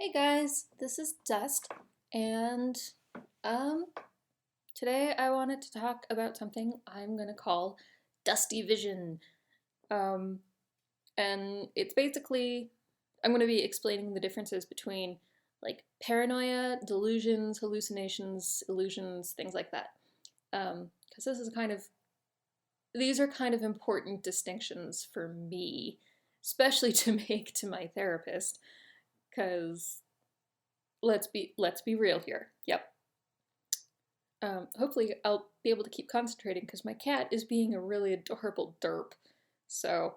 Hey guys, this is Dust, and um, today I wanted to talk about something I'm gonna call Dusty Vision. Um, and it's basically, I'm gonna be explaining the differences between like paranoia, delusions, hallucinations, illusions, things like that. Because these are kind of important distinctions for me, especially to make to my therapist, because let's be real here. Yep. Hopefully I'll be able to keep concentrating because my cat is being a really adorable derp. So,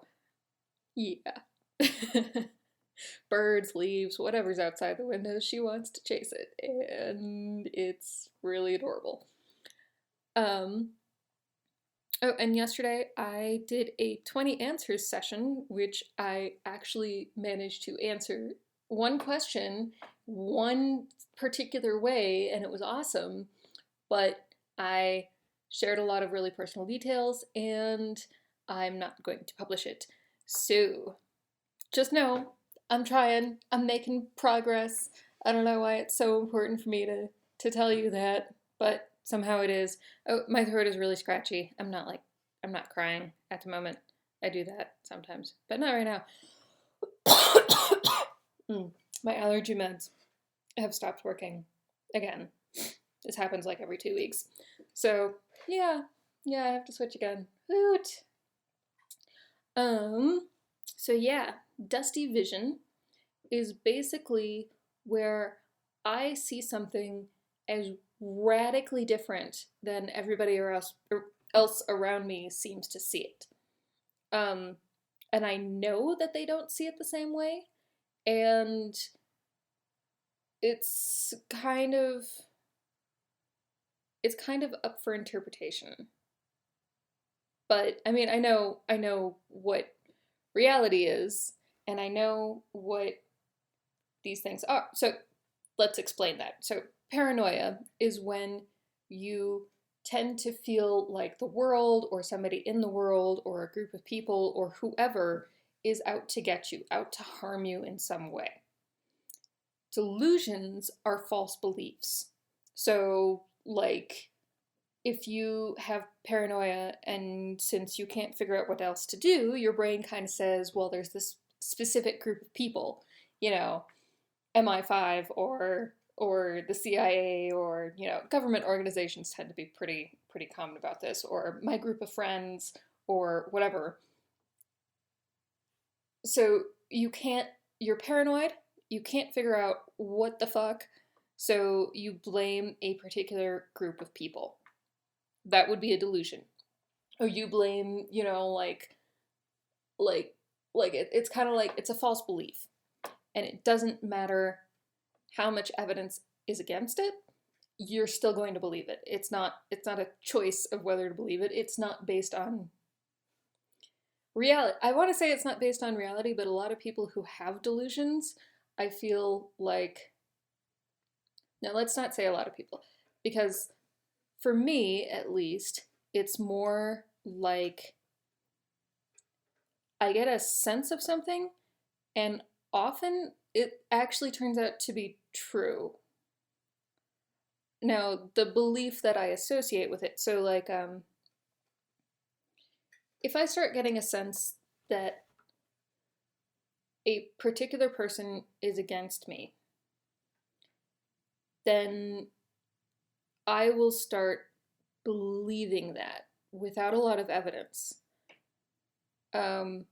yeah. Birds, leaves, whatever's outside the window, she wants to chase it, and it's really adorable. Um, oh, and yesterday I did a 20 answers session, which I actually managed to answer one question one particular way, and it was awesome. But I shared a lot of really personal details and I'm not going to publish it. So just know I'm trying, I'm making progress. I don't know why it's so important for me to tell you that, but somehow it is. Oh, my throat is really scratchy. I'm not crying at the moment. I do that sometimes, but not right now. My allergy meds have stopped working again. This happens like every 2 weeks. So yeah, I have to switch again. Hoot. Um, so yeah, Dusty Vision is basically where I see something as radically different than everybody else around me seems to see it. Um, and I know that they don't see it the same way, and it's kind of up for interpretation. But I mean, I know what reality is, and I know what these things are. So let's explain that. So paranoia is when you tend to feel like the world or somebody in the world or a group of people or whoever is out to get you, out to harm you in some way. Delusions are false beliefs. So like if you have paranoia and since you can't figure out what else to do, your brain kind of says, well, there's this specific group of people, you know, MI5 or the CIA or, you know, government organizations tend to be pretty common about this, or my group of friends or whatever. So you're paranoid, you can't figure out what the fuck, so you blame a particular group of people. That would be a delusion. Or you blame, you know, like it's kind of like it's a false belief, and it doesn't matter how much evidence is against it, you're still going to believe it. It's not a choice of whether to believe it. It's not based on reality. I want to say it's not based on reality, but a lot of people who have delusions, I feel like, now let's not say a lot of people, because for me at least, it's more like I get a sense of something, and often it actually turns out to be true. Now, the belief that I associate with it, so like, if I start getting a sense that a particular person is against me, then I will start believing that without a lot of evidence. Um,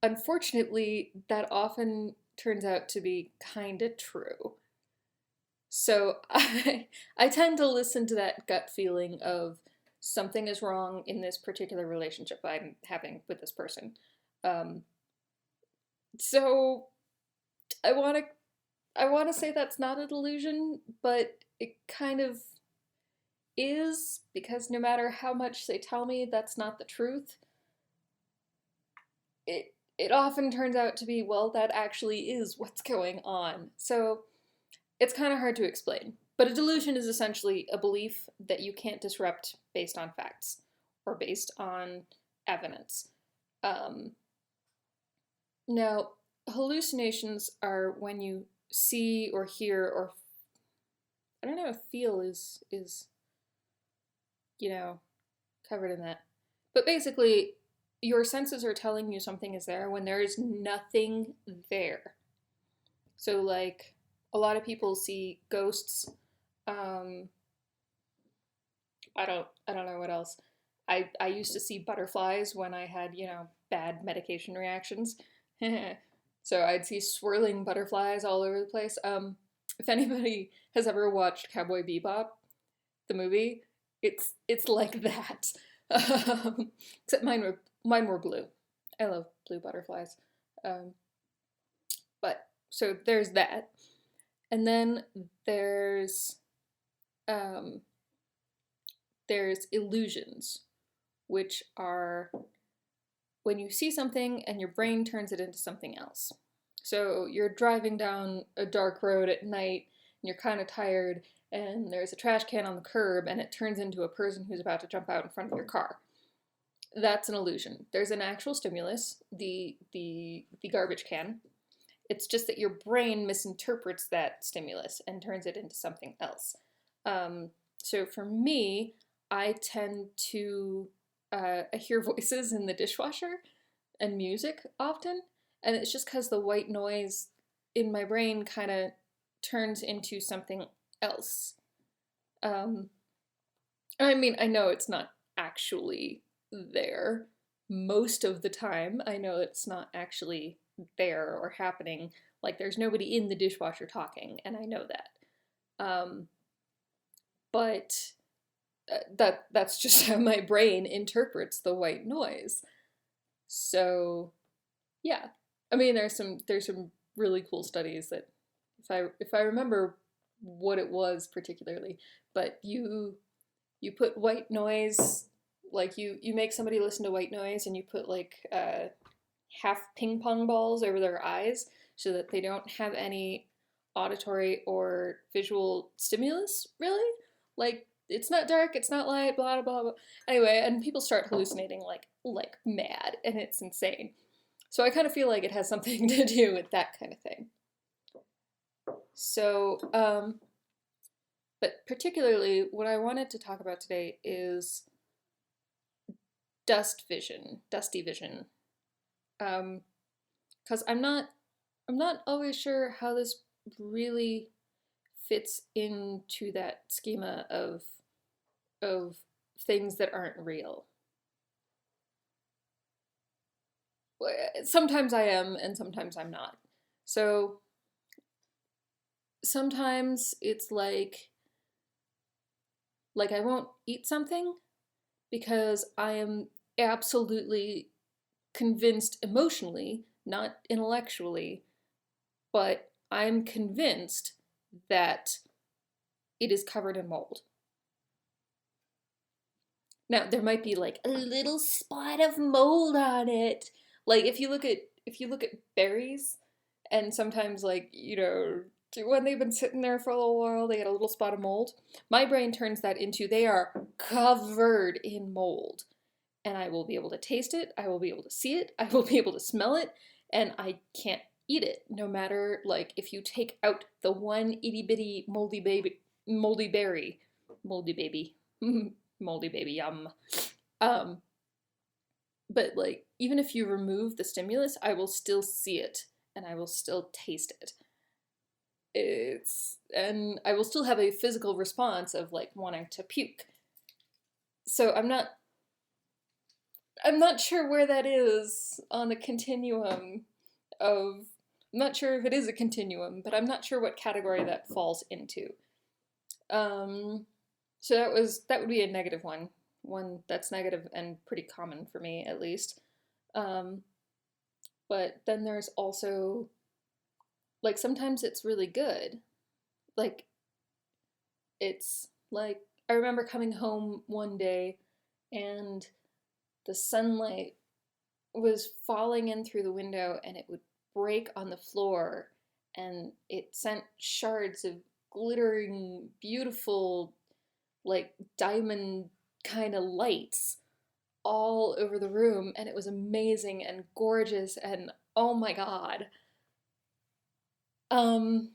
Unfortunately, that often turns out to be kind of true. So I tend to listen to that gut feeling of something is wrong in this particular relationship I'm having with this person. Um, so I want to say that's not a delusion, but it kind of is, because no matter how much they tell me that's not the truth, it often turns out to be, well, that actually is what's going on. So it's kind of hard to explain. But a delusion is essentially a belief that you can't disrupt based on facts or based on evidence. Um, Now, Hallucinations are when you see or hear or I don't know if feel is you know covered in that. But basically, your senses are telling you something is there when there is nothing there. So like a lot of people see ghosts. Um, I don't know what else. I used to see butterflies when I had, bad medication reactions. So I'd see swirling butterflies all over the place. If anybody has ever watched Cowboy Bebop, the movie, it's like that. Except mine were blue. I love blue butterflies. Um, but so there's that. And then there's um, there's illusions, which are when you see something and your brain turns it into something else. So you're driving down a dark road at night and you're kind of tired and there's a trash can on the curb and it turns into a person who's about to jump out in front of your car. That's an illusion. There's an actual stimulus, the garbage can. It's just that your brain misinterprets that stimulus and turns it into something else. So for me, I tend to I hear voices in the dishwasher and music often, and it's just because the white noise in my brain kind of turns into something else. Um, I mean, I know it's not actually there most of the time. I know it's not actually there or happening. Like, there's nobody in the dishwasher talking, and I know that. Um, but that's just how my brain interprets the white noise. So, yeah. I mean, there's some really cool studies that if I remember what it was particularly, but you put white noise, like you make somebody listen to white noise and you put like half ping pong balls over their eyes so that they don't have any auditory or visual stimulus, really. Like it's not dark, it's not light, blah blah blah. Anyway, and people start hallucinating like mad, and it's insane. So I kind of feel like it has something to do with that kind of thing. So, but particularly what I wanted to talk about today is dusty vision. Because I'm not always sure how this really fits into that schema of things that aren't real. Sometimes I am, and sometimes I'm not. So sometimes it's like I won't eat something because I am absolutely convinced emotionally, not intellectually, but I'm convinced that it is covered in mold. Now, there might be like a little spot of mold on it. Like if you look at berries and sometimes when they've been sitting there for a little while, they get a little spot of mold. My brain turns that into they are covered in mold. And I will be able to taste it, I will be able to see it, I will be able to smell it, and I can't eat it. No matter like if you take out the one itty bitty moldy berry, moldy baby, moldy baby, yum. Um, but like even if you remove the stimulus, I will still see it and I will still taste it. And I will still have a physical response of like wanting to puke. So I'm not sure where that is on the continuum of. I'm not sure if it is a continuum, but I'm not sure what category that falls into. Um, so that would be a negative one that's negative and pretty common for me at least. Um, but then there's also like sometimes it's really good. Like it's like I remember coming home one day and the sunlight was falling in through the window and it would break on the floor and it sent shards of glittering, beautiful, like diamond kind of lights all over the room and it was amazing and gorgeous and oh my god. Um,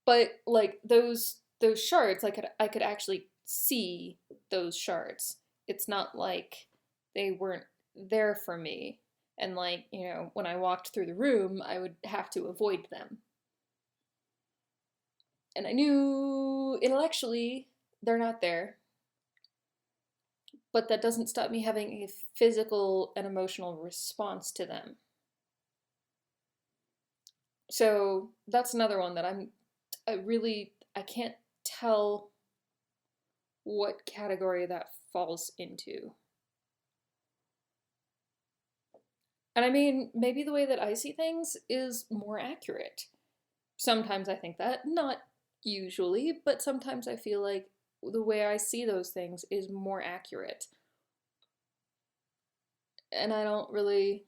but like those shards, I could actually see those shards. It's not like they weren't there for me. And like, when I walked through the room, I would have to avoid them. And I knew intellectually they're not there, but that doesn't stop me having a physical and emotional response to them. So that's another one that I can't tell what category that falls into. And I mean, maybe the way that I see things is more accurate. Sometimes I think that, not usually, but sometimes I feel like the way I see those things is more accurate. And I don't really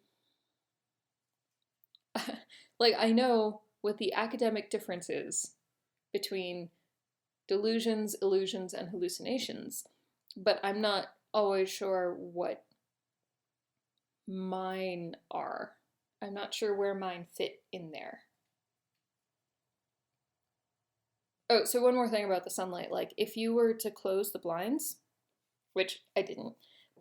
like, I know what the academic difference is between delusions, illusions, and hallucinations, but I'm not always sure what mine are. I'm not sure where mine fit in there. Oh, so one more thing about the sunlight. Like, if you were to close the blinds, which I didn't,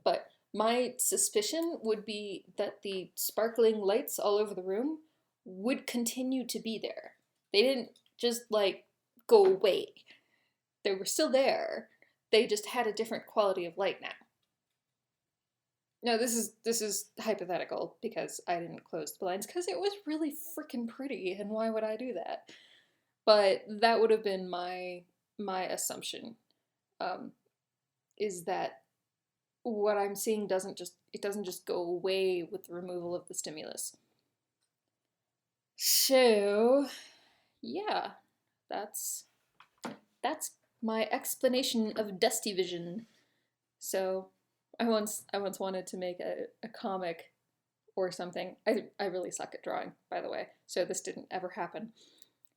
but my suspicion would be that the sparkling lights all over the room would continue to be there. They didn't just, like, go away. They were still there. They just had a different quality of light now. No, this is hypothetical because I didn't close the blinds because it was really freaking pretty, and why would I do that? But that would have been my assumption. Um, is that what I'm seeing doesn't just go away with the removal of the stimulus. So yeah, that's that's my explanation of dusty vision. So I once wanted to make a comic or something. I really suck at drawing, by the way, so this didn't ever happen.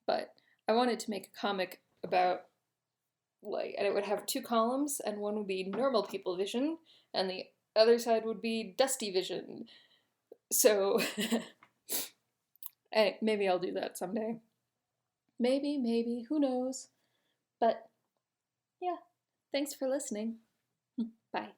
But I wanted to make a comic about, like, and it would have two columns, and one would be normal people vision, and the other side would be dusty vision. So maybe I'll do that someday. Maybe, who knows? But yeah, thanks for listening. Bye.